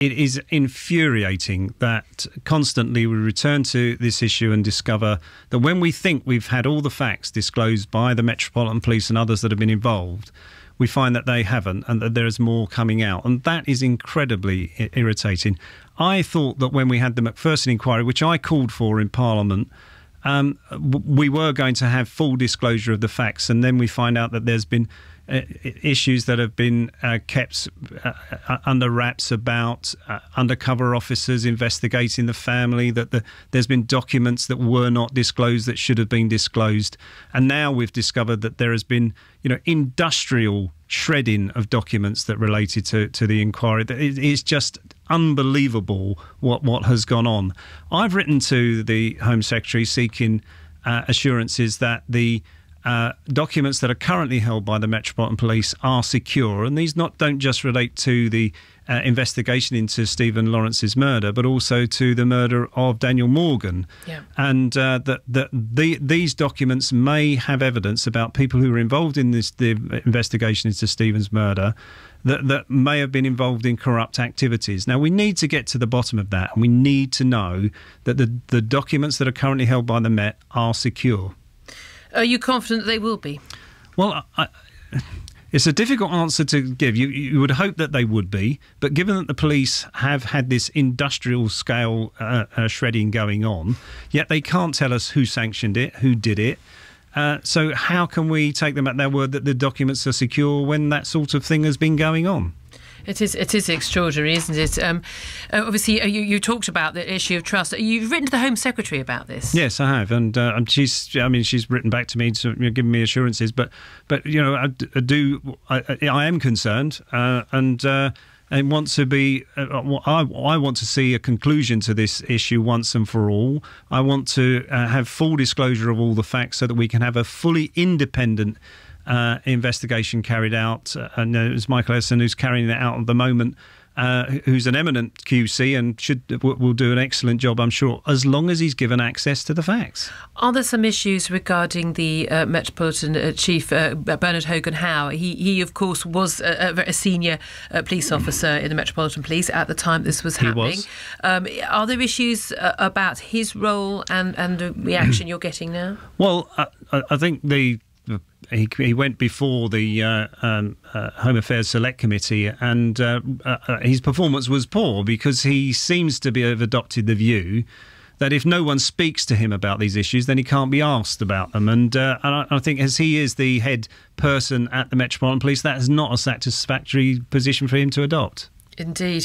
it is infuriating that constantly we return to this issue and discover that when we think we've had all the facts disclosed by the Metropolitan Police and others that have been involved, we find that they haven't and that there is more coming out. And that is incredibly irritating. I thought that when we had the Macpherson inquiry, which I called for in Parliament, we were going to have full disclosure of the facts, and then we find out that there's been issues that have been kept under wraps about undercover officers investigating the family, that there's been documents that were not disclosed that should have been disclosed. And now we've discovered that there has been, industrial shredding of documents that related to the inquiry. It's just unbelievable what has gone on. I've written to the Home Secretary seeking assurances that the documents that are currently held by the Metropolitan Police are secure, and these don't just relate to the investigation into Stephen Lawrence's murder, but also to the murder of Daniel Morgan. Yeah. And these documents may have evidence about people who were involved in the investigation into Stephen's murder that may have been involved in corrupt activities. Now, we need to get to the bottom of that, and we need to know that the documents that are currently held by the Met are secure. Are you confident they will be? Well, it's a difficult answer to give. You would hope that they would be, but given that the police have had this industrial scale shredding going on, yet they can't tell us who sanctioned it, who did it. So how can we take them at their word that the documents are secure when that sort of thing has been going on? It is extraordinary, isn't it? Obviously, you talked about the issue of trust. You've written to the Home Secretary about this. Yes, I have, and she's written back to me, giving me assurances. But I am concerned, and I want to be. I want to see a conclusion to this issue once and for all. I want to have full disclosure of all the facts so that we can have a fully independent investigation carried out, and it's Michael Edson who's carrying it out at the moment, who's an eminent QC and will do an excellent job, I'm sure, as long as he's given access to the facts. Are there some issues regarding the Metropolitan Chief, Bernard Hogan-Howe? He, of course, was a senior police officer in the Metropolitan Police at the time this was happening. He was. Are there issues about his role and the reaction you're getting now? Well, I think he went before the Home Affairs Select Committee, and his performance was poor because he seems to have adopted the view that if no one speaks to him about these issues, then he can't be asked about them. And I think as he is the head person at the Metropolitan Police, that is not a satisfactory position for him to adopt. Indeed.